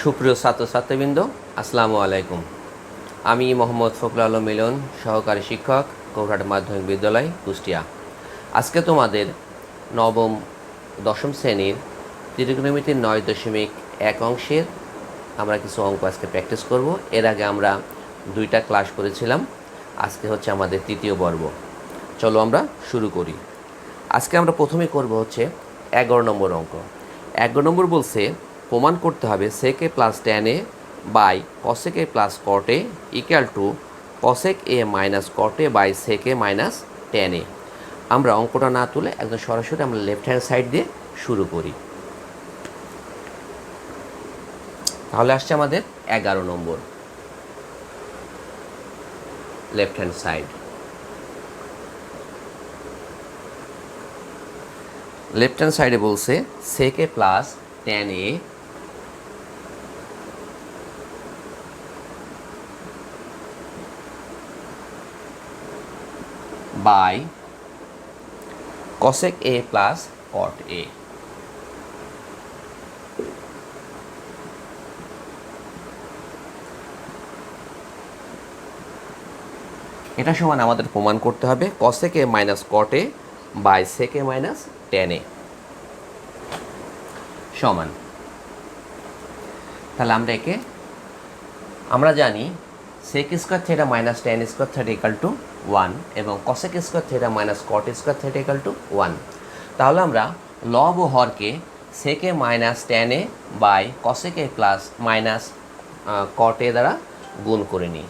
সুপ্রিয় ছাত্রছাত্রীবৃন্দ, আসসালামু আলাইকুম। আমি মোহাম্মদ ফখরুল আলম মিলন, সহকারী শিক্ষক, কৌরহাট মাধ্যমিক বিদ্যালয়, কুষ্টিয়া। আজকে তোমাদের নবম দশম শ্রেণীর ত্রিকোণমিতির 9.1 অংশের আমরা কিছু অঙ্ক আজকে প্র্যাকটিস করব। এর আগে আমরা 2টা ক্লাস করেছিলাম, আজকে হচ্ছে আমাদের তৃতীয় পর্ব। চলো আমরা শুরু করি। আজকে আমরা প্রথমে করব হচ্ছে 11 নম্বর অঙ্ক। 11 নম্বর বলছে প্রমাণ করতে হবে sec a plus tan a by cosec a plus cot a equal to cosec a minus cot a by sec a minus tan a। আমরা অঙ্কটা না তুলে একদম সরাসরি আমরা লেফট হ্যান্ড সাইড দিয়ে শুরু করি। তাহলে আসছে আমাদের 11 number, left hand side. Left hand সাইডে বলছে sec a plus tan a by cosec a plus cot a। এটা সমান আমাদের প্রমাণ করতে হবে cosec a minus cot a by sec a minus tan a সমান। তাহলে আমরা জানি sec square theta minus tan square theta equal to 1 এবং cosec square theta minus cot square theta equal to 1। তাহলে আমরা লব ও হরকে sec a minus tan a by cosec a plus minus cot a দ্বারা গুণ করে নিই।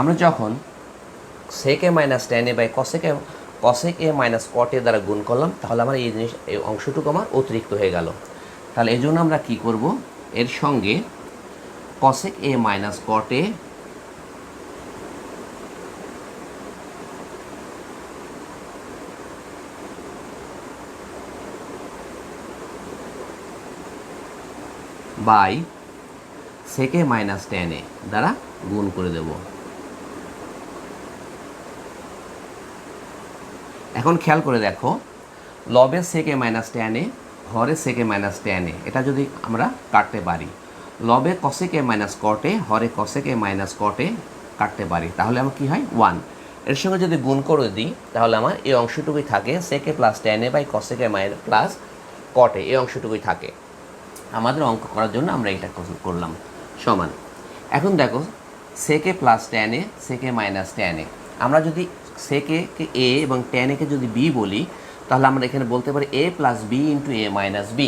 আমরা যখন sec a minus tan a by cosec a minus cot a দ্বারা গুণ করলাম, তাহলে আমার এই অংশটুকু আমার অতিরিক্ত হয়ে গেল। তাহলে এই জন্য আমরা কী করব, এর সঙ্গে cosec a minus cot a by sec a minus tan a দ্বারা গুণ করে দেব। এখন খেয়াল করে দেখো, লবে sec a minus tan a, Hare sec a minus tan a, এটা যদি আমরা কাটতে পারি, লবে cosec a minus cot a, Hare cosec a minus cot a কাটতে পারি, তাহলে আমার কী হয় 1। এর সঙ্গে যদি গুণ করে দিই তাহলে আমার এই অংশটুকুই থাকে sec a plus tan a by cosec a minus plus cot a, এই অংশটুকুই থাকে। আমাদের অঙ্ক করার জন্য আমরা এটা করলাম সমান। এখন দেখো sec a plus tan a, sec a minus tan a, আমরা যদি sec a কে a এবং tan a কে যদি b বলি, তাহলে আমরা এখানে বলতে পারি a plus b into a minus b।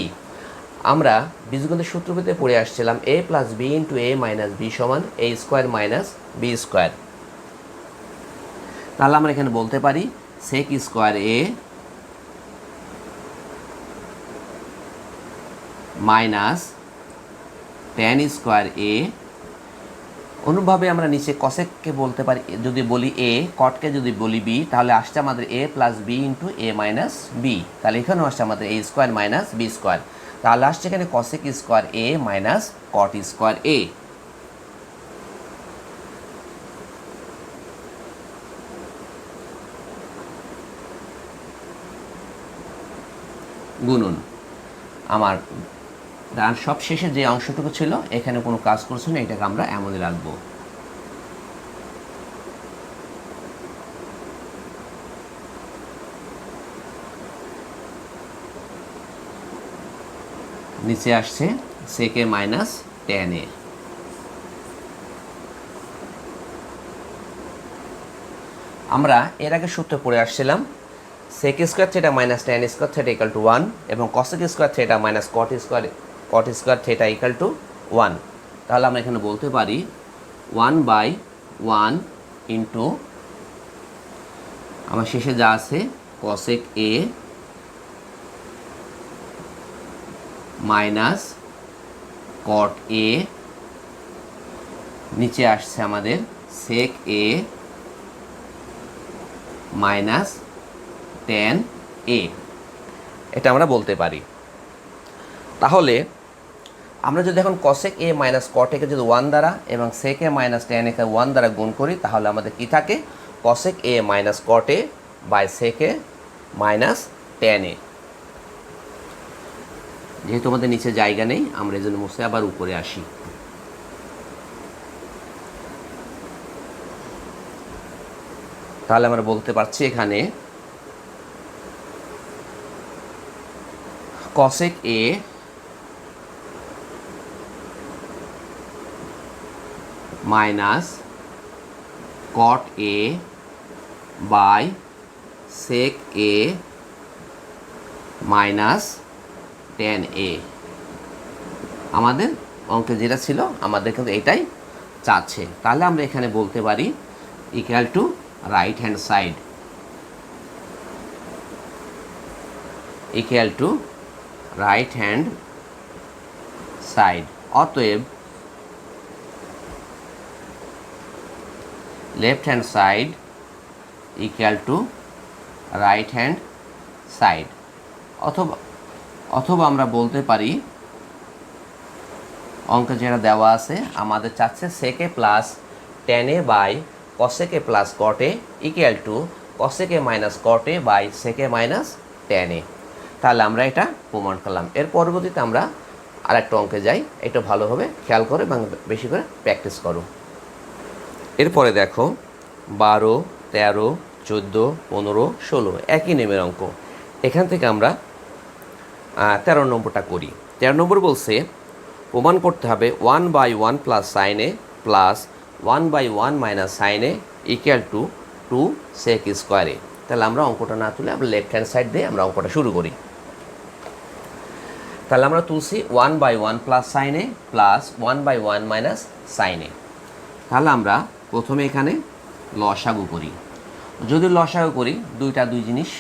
আমরা বীজগণিতের সূত্রতে পড়ে আসছিলাম a plus b into a minus b সমান a square minus b square. তাহলে আমরা এখানে বলতে পারি sec square a minus tan square a। অনুভাবে আমরা নিচে cosecকে বলতে পারি, যদি বলি a, cotকে যদি বলি b, তাহলে আসছে আমাদের a plus b into a minus b। তাহলে এখানেও আসছে আমাদের a square minus b square. তাহলে আসছে এখানে cosec square a minus cot square a। গুণন আমার তার সব শেষে যে অংশটুকু ছিল এখানে কোনো কাজ করছে না, এটাকে আমরা এমনই রাখবো। নিচে আসছে sec a minus tan a। আমরা এর আগে সূত্র পড়ে আসছিলাম sec square theta minus tan square theta equal to 1 এবং cosec square theta minus cot square theta equal to 1। তাহলে আমরা এখানে বলতে পারি 1/1 ইন্টু আমার শেষে যা আছে cosec a minus cot a, নিচে আসছে আমাদের sec a minus tan a, এটা আমরা বলতে পারি। তাহলে আমরা যদি এখন cosec a minus cot a কে যদি 1 দ্বারা এবং sec a minus tan a কে 1 দ্বারা গুণ করি, তাহলে আমাদের কি থাকে cosec a minus cot a by sec a minus tan a। যেহেতু আমাদের নিচে জায়গা নেই, আমরা এই জন্য মুছে আবার উপরে আসি। তাহলে আমরা বলতে পারছি এখানে cosec a minus cot a by sec a minus tan a, আমাদের অঙ্কে যেটা ছিল আমাদের কিন্তু এটাই চাচ্ছে। তাহলে আমরা এখানে বলতে পারি equal to right hand side equal to right hand side. অতএব left hand side equal to right hand side. অথবা আমরা বলতে পারি অঙ্কে যেটা দেওয়া আছে আমাদের চাচ্ছে sec a plus tan a by cosec a plus cot a equal to cosec a minus cot a by sec a minus tan a। তাহলে আমরা এটা প্রমাণ করলাম। এর পরবর্তীতে আমরা আরেকটা অঙ্কে যাই, এটা ভালোভাবে খেয়াল করে এবং বেশি করে প্র্যাকটিস করো। এরপরে দেখো 12, 13, 14, 15, 16 একই নেমের অঙ্ক। এখান থেকে আমরা 13 নম্বরটা করি। 13 নম্বর বলছে প্রমাণ করতে হবে 1/1 plus sine a plus 1/1 minus sine a equal to 2 sec square a. তাহলে আমরা অঙ্কটা না তুলে আমরা লেফট হ্যান্ড সাইড দিয়ে আমরা অঙ্কটা শুরু করি। তাহলে আমরা তুলছি 1/1 plus sine a plus 1/1 minus sine A. তাহলে আমরা প্রথমে এখানে লসাগু করি। যদি লসাগু করি দুই জিনিস,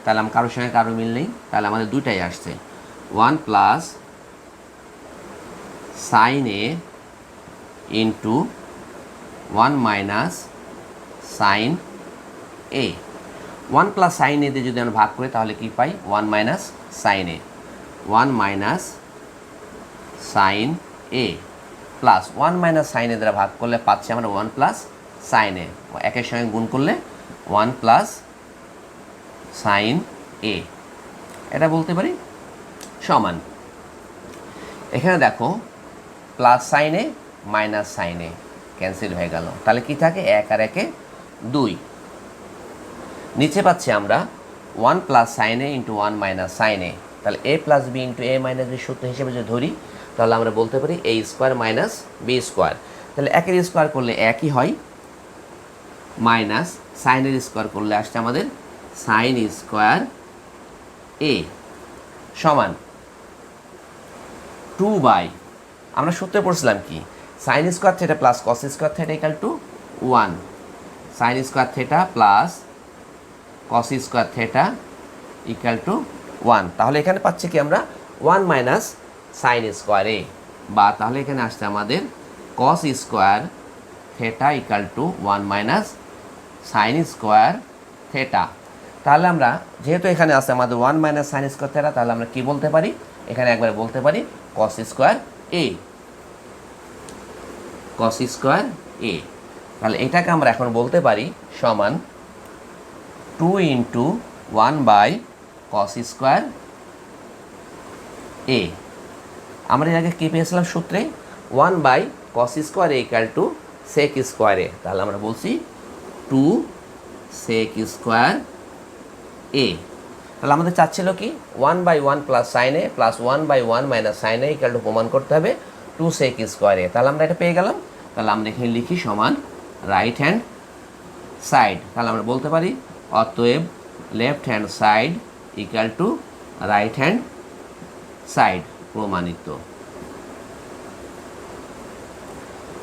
তাহলে আমরা কারোর সঙ্গে কারো মিল নেই, তাহলে আমাদের দুইটাই আসছে 1 plus sine A into 1 minus sine A. 1 plus sine এ দিয়ে যদি আমরা ভাগ করি তাহলে কি পাই 1 minus sine A, 1 minus sine a plus 1 minus sine এ দ্বারা ভাগ করলে পাচ্ছি আমরা 1 প্লাস সাইন এ, একের সঙ্গে গুণ করলে 1 প্লাস সাইন এ, এটা বলতে পারি সমান। এখানে দেখো প্লাস সাইন এ মাইনাস সাইন এ ক্যান্সেল হয়ে গেল, তাহলে কি থাকে 1 আর 1 2। নিচে পাচ্ছি আমরা 1 plus sine A into 1 minus sine A, তাহলে a plus B into A minus B সূত্র হিসেবে যদি ধরি তাহলে আমরা বলতে পারি a square minus B square. তাহলে 1 এর স্কোয়ার করলে একই হয়, মাইনাস সাইনের স্কোয়ার করলে আসছে আমাদের সাইন স্কোয়ার এ সমান 2 আমরা সূত্রে পড়ছিলাম কি sine square theta plus cos square theta equal to 1, sine square theta plus cos square theta equal to 1। তাহলে এখানে পাচ্ছি কি আমরা 1 মাইনাস সাইন স্কোয়ার এ, বা তাহলে এখানে আসছে আমাদের cos square theta equal to 1 minus sine square theta. তাহলে আমরা যেহেতু এখানে আছে আমাদের 1 মাইনাস সাইন স্কোয়ার থেটা, তাহলে আমরা কি বলতে পারি এখানে একবার বলতে পারি কস square A, cos square a. তাহলে এটাকে আমরা এখন বলতে পারি সমান 2 into 1 by cos square a. আমরা এর আগে কী পেয়েছিলাম সূত্রে 1 by cos square a equal to sec square a, তাহলে আমরা বলছি 2 সেক স্কোয়ার এ। তাহলে আমাদের চাচ্ছিল কি 1/1 plus sine a plus 1/1 minus sine a equal two প্রমাণ করতে হবে 2 সেক স্কোয়ার এ। তাহলে আমরা এটা পেয়ে গেলাম। তাহলে আমরা এখানে লিখি সমান রাইট হ্যান্ড সাইড। তাহলে আমরা বলতে পারি অতএব left hand side equal to right hand side, প্রমাণিত।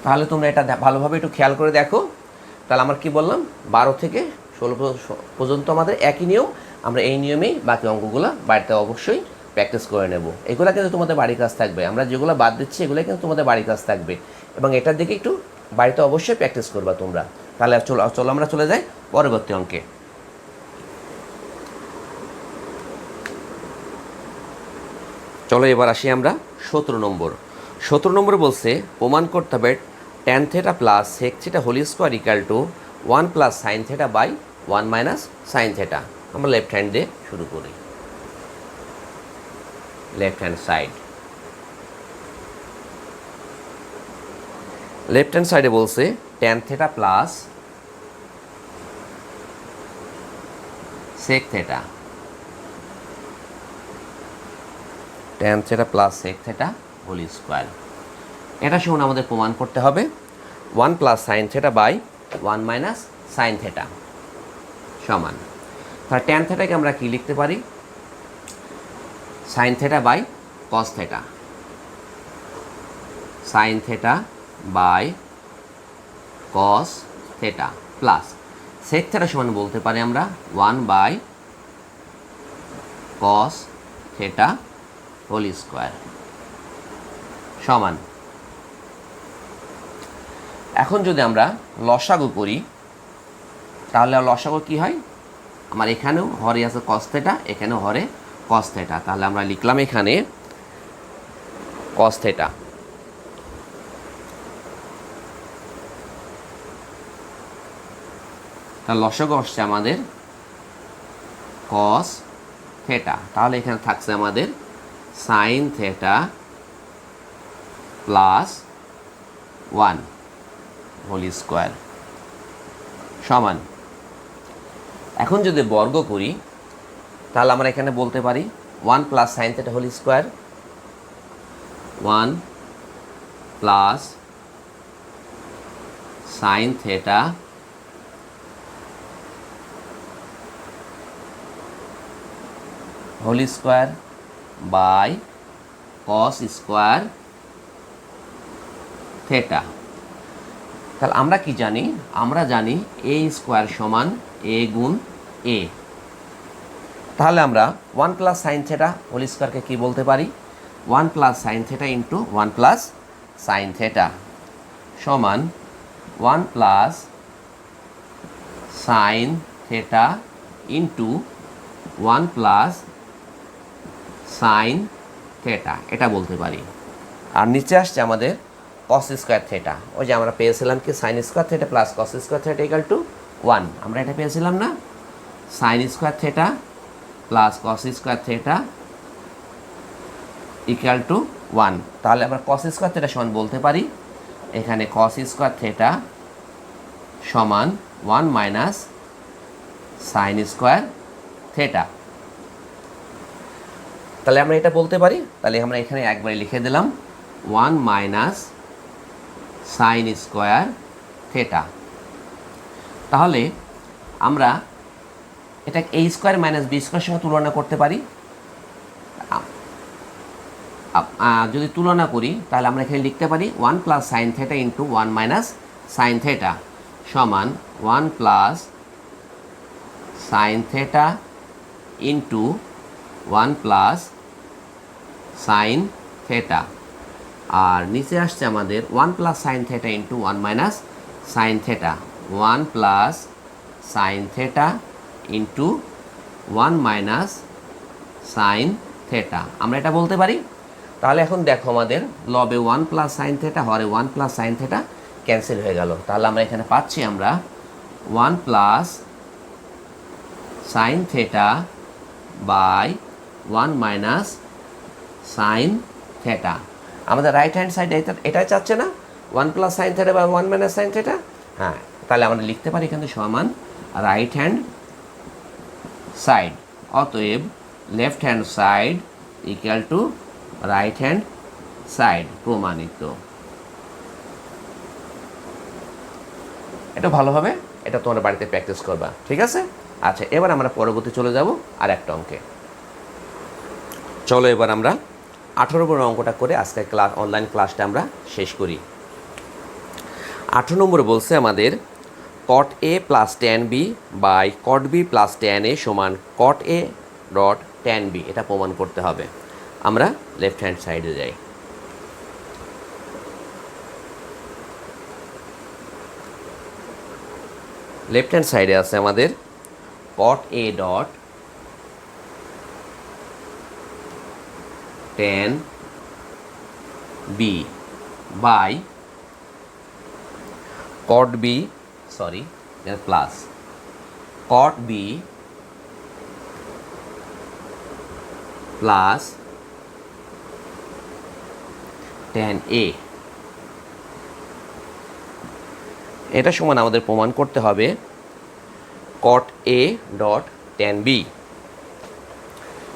তাহলে তোমরা এটা ভালোভাবে একটু খেয়াল করে দেখো। তাহলে আমরা কি বললাম, 12 থেকে 16 পর্যন্ত আমাদের একই নিয়ম। আমরা এই নিয়মেই বাকি অঙ্কগুলো বাড়িতে অবশ্যই প্র্যাকটিস করে নেব। এগুলো কিন্তু তোমাদের বাড়ির কাজ থাকবে, আমরা যেগুলো বাদ দিচ্ছি এগুলো কিন্তু তোমাদের বাড়ির কাজ থাকবে, এবং এটার দিকে একটু বাড়িতে অবশ্যই প্র্যাকটিস করবা তোমরা। তাহলে চলো আমরা চলে যাই পরবর্তী অঙ্কে। চলো এবার আসি আমরা 17 নম্বর। 17 নম্বর বলছে প্রমাণ করতে হবে tan θ plus sec θ whole square equal to 1 plus sine θ by 1 minus sine θ। আমরা লেফট হ্যান্ড দিয়ে শুরু করি, left hand side. Left hand সাইডে বলছে tan θ plus sec θ, tan θ plus sec θ whole square. এটা সমান আমাদের প্রমাণ করতে হবে 1 plus sine θ by 1 minus sine θ সমান। তাহলে tan θকে আমরা কি লিখতে পারি, sine θ by cos θ, sine θ by cos θ plus sec θ সমান বলতে পারি আমরা 1 বাই cos θ হোল স্কোয়ার সমান। এখন যদি আমরা লসাগু করি তাহলে লসাগু কি হয়, আমার এখানেও হরে আছে cos θ, এখানেও হরে cos θ। তাহলে আমরা লিখলাম এখানে cos θ। তাহলে লসাগু আসছে আমাদের cos θ। তাহলে এখানে থাকছে আমাদের সাইন θ প্লাস 1 হোল স্কোয়ার সমান। এখন যদি বর্গ করি তাহলে আমরা এখানে বলতে পারি 1 plus sine θ whole square, 1 plus sine θ whole square by cos square θ। তাহলে আমরা কি জানি, আমরা জানি a স্কোয়ার সমান a গুণ a। তাহলে আমরা 1 প্লাস সাইন θ হোল স্কোয়ারকে কী বলতে পারি, 1 plus sine θ into 1 plus sine θ সমান 1 plus sine θ into 1 plus sine θ, এটা বলতে পারি। আর নিচে আসছে আমাদের cos স্কোয়ার θ। ওই যে আমরা পেয়েছিলাম কি sine square θ plus cos square θ equal to 1, আমরা এটা পেয়েছিলাম না, sine square θ plus cos square θ equal to 1। তাহলে আমরা cos স্কোয়ার θ সমান বলতে পারি এখানে cos স্কোয়ার θ সমান 1 মাইনাস সাইন স্কোয়ার θ। তাহলে আমরা এটা বলতে পারি, তাহলে আমরা এখানে একবারে লিখে দিলাম 1 মাইনাস সাইন স্কোয়ার θ। তাহলে আমরা এটা a স্কোয়ার মাইনাস বি স্কোয়ারের সঙ্গে তুলনা করতে পারি। যদি তুলনা করি তাহলে আমরা এখানে লিখতে পারি 1 plus sine θ into 1 minus sine θ সমান 1 plus sine θ into 1 plus sine θ। আর নিচে আসছে আমাদের 1 plus sine θ into 1 minus sine θ, 1 plus sine θ into 1 minus sine θ, আমরা এটা বলতে পারি। তাহলে এখন দেখো আমাদের লবে 1 প্লাস সাইন θ হরে 1 প্লাস সাইন θ ক্যান্সেল হয়ে গেল। তাহলে আমরা এখানে পাচ্ছি আমরা 1 plus sine θ by 1 minus sine θ। আমাদের রাইট হ্যান্ড সাইড এটাই চাচ্ছে না, 1 plus sine θ by 1 minus sine θ। হ্যাঁ, তাহলে আমরা লিখতে পারি এখানে সমান রাইট হ্যান্ড সাইড। অতএব left hand side equal to right hand side, প্রমাণিত। এটা ভালোভাবে এটা তোমার বাড়িতে প্র্যাকটিস করবা, ঠিক আছে? আচ্ছা, এবার আমরা পরবর্তী চলে যাব আর একটা অঙ্কে। চলো এবার আমরা 18 নম্বর অঙ্কটা করে আজকের অনলাইন ক্লাসটা আমরা শেষ করি। 18 নম্বরে বলছে আমাদের cot a plus tan b by cot b plus tan a সমান cot a dot tan b, এটা প্রমাণ করতে হবে। আমরা লেফট হ্যান্ড সাইডে যাই। লেফট হ্যান্ড সাইডে আছে আমাদের cot a dot tan b by cot b plus cot b plus tan a, এটা সমান আমাদের প্রমাণ করতে হবে cot a dot tan b।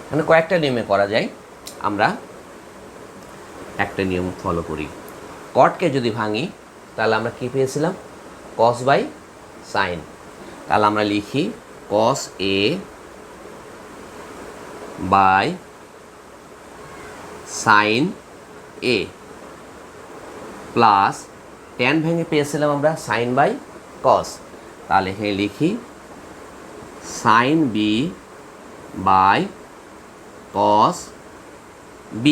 মানে কয়েকটা নিয়মে করা যায়, আমরা একটা নিয়ম ফলো করি। কটকে যদি ভাঙি তাহলে আমরা কী পেয়েছিলাম, cos বাই সাইন। তাহলে আমরা লিখি cos a by sine a plus tan ভেঙে পেয়েছিলাম আমরা সাইন বাই cos। তাহলে এখানে লিখি sine b by cos b।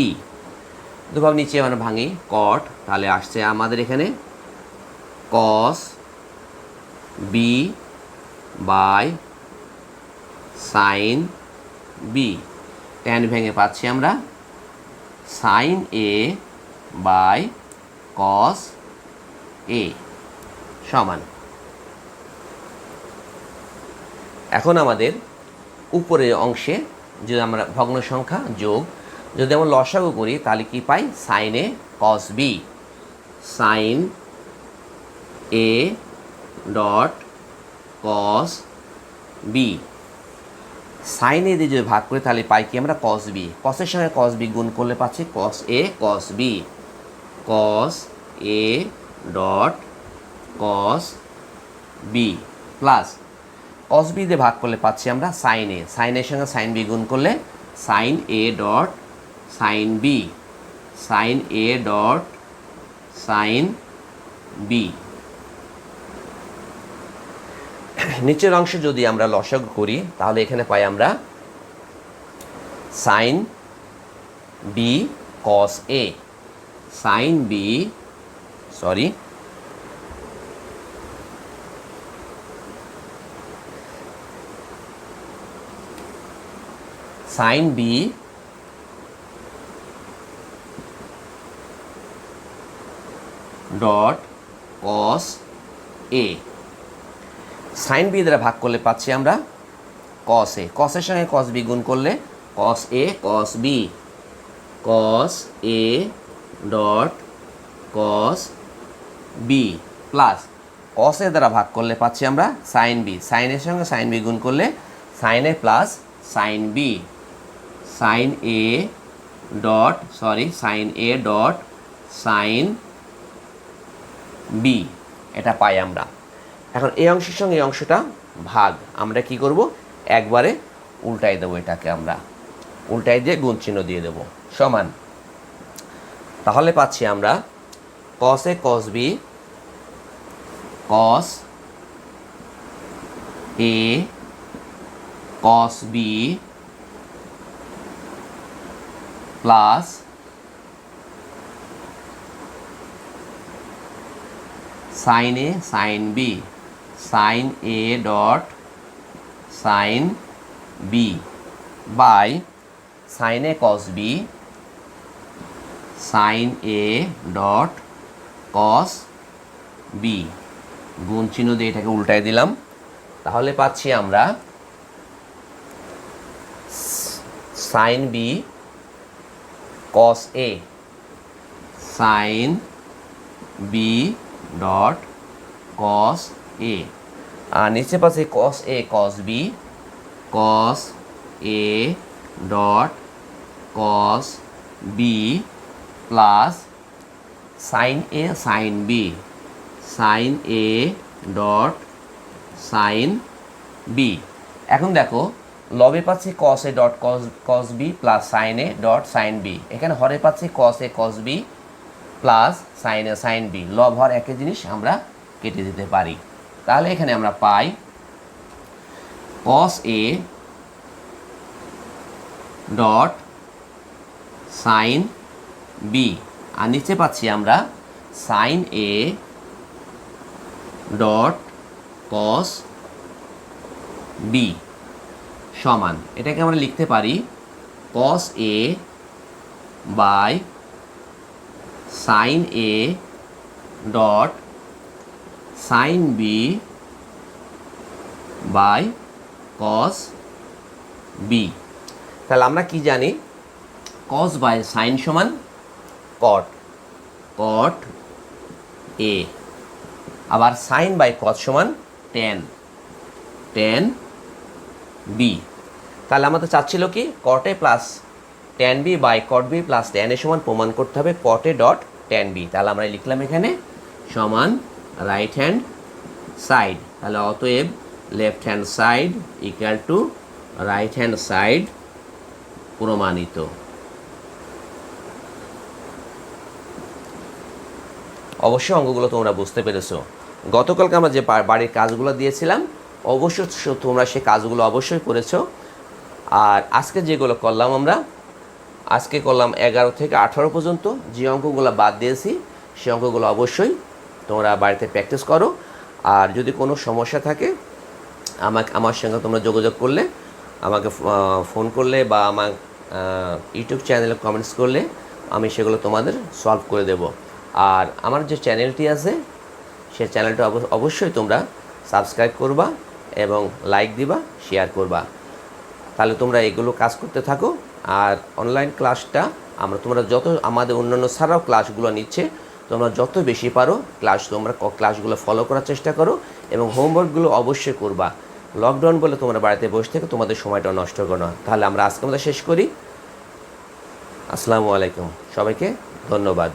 দুভাগ নিচে আমরা ভাঙি cot, তাহলে আসছে আমাদের এখানে cos b by sine b। Tan ভেঙে পাচ্ছি আমরা sine a by cos a সমান। এখন আমাদের উপরের অংশে যদি আমরা ভগ্ন সংখ্যা যোগ যদি আমরা লসাগু করি তাহলে কি পাই, sine a cos b, sine a dot cos b। Sine a দিয়ে যদি ভাগ করি তাহলে পাই কি আমরা cos b, cosের সঙ্গে cos b গুণ করলে পাচ্ছি cos a cos b, cos a dot cos b plus cos b দিয়ে ভাগ করলে পাচ্ছি আমরা সাইন a, সাইনের সঙ্গে সাইন b গুণ করলে sine a dot sine b, sine a dot sine b। নিচের অংশে যদি আমরা লসাগু করি তাহলে এখানে পাই আমরা sine b cos a, sine b sine b dot cos a, sine B দ্বারা ভাগ করলে পাচ্ছি আমরা cos a, cosের সঙ্গে cos b গুণ করলে cos a cos b, cos a dot cos b plus cos a দ্বারা ভাগ করলে পাচ্ছি আমরা সাইন b, সাইনের সঙ্গে সাইন b গুণ করলে sine a plus sine b, sine a dot sine a dot sine b, এটা পাই আমরা। এখন এই অংশের সঙ্গে এই অংশটা ভাগ, আমরা কি করব, একবারে উল্টাই দেবো, এটাকে আমরা উল্টাই দিয়ে গুণ চিহ্ন দিয়ে দেবো সমান। তাহলে পাচ্ছি আমরা cos a cos b cos a cos b plus sine a sine b, sine a dot sine b by sine a cos b, sine a dot cos b। গুণ চিহ্ন দিয়ে এটাকে উল্টায় দিলাম। তাহলে পাচ্ছি আমরা sine b cos a, sine b dot cos a, আর নিচে পাচ্ছি cos a cos b, cos a dot cos b plus sine a sine b, sine a dot sine b। এখন দেখো লবে পাচ্ছি cos a dot cos b plus sine a dot sine b, এখানে হরে পাচ্ছি cos a cos b plus sine a sine b, লব হর একই জিনিস, আমরা কেটে দিতে পারি। তাহলে এখানে আমরা পাই cos a dot sine b, আর নিচে পাচ্ছি আমরা sine a dot cos b সমান, এটাকে আমরা লিখতে পারি cos a by sine a dot sine b by cos b. তাহলে আমরা কি জানি, cos বাই সাইন সমান cot, cot a, আবার সাইন বাই cos সমান tan, tan b। তাহলে আমাদের চাচ্ছিল কি cot a plus tan b by cot b plus tan a সমান প্রমাণ করতে হবে cot a dot tan b। তাহলে আমরা লিখলাম এখানে সমান রাইট হ্যান্ড সাইড, তাহলে অতএব left hand side equal to right hand side প্রমাণিত। অবশ্যই অঙ্কগুলো তোমরা বুঝতে পেরেছো। গতকালকে আমরা যে বাড়ির কাজগুলো দিয়েছিলাম অবশ্যই তোমরা সেই কাজগুলো অবশ্যই করেছো। আর আজকে যেগুলো করলাম আমরা, আজকে করলাম 11 থেকে 18 পর্যন্ত, যে অঙ্কগুলো বাদ দিয়েছি সেই অঙ্কগুলো অবশ্যই তোমরা বাড়িতে প্র্যাকটিস করো। আর যদি কোনো সমস্যা থাকে আমার সঙ্গে তোমরা যোগাযোগ করলে, আমাকে ফোন করলে বা আমার ইউটিউব চ্যানেলে কমেন্টস করলে আমি সেগুলো তোমাদের সলভ করে দেব। আর আমার যে চ্যানেলটি আছে সেই চ্যানেলটা অবশ্যই তোমরা সাবস্ক্রাইব করবা এবং লাইক দিবা, শেয়ার করবা। তাহলে তোমরা এগুলো কাজ করতে থাকো। আর অনলাইন ক্লাসটা তোমরা যত আমাদের অন্যান্য ছাড়াও ক্লাসগুলো নিচ্ছে, তোমরা যত বেশি পারো তোমরা ক্লাসগুলো ফলো করার চেষ্টা করো এবং হোমওয়ার্কগুলো অবশ্যই করবা। লকডাউন বলে তোমরা বাড়িতে বসে থেকে তোমাদের সময়টা নষ্ট করো না। তাহলে আমরা আজকে শেষ করি। আসসালামু আলাইকুম, সবাইকে ধন্যবাদ।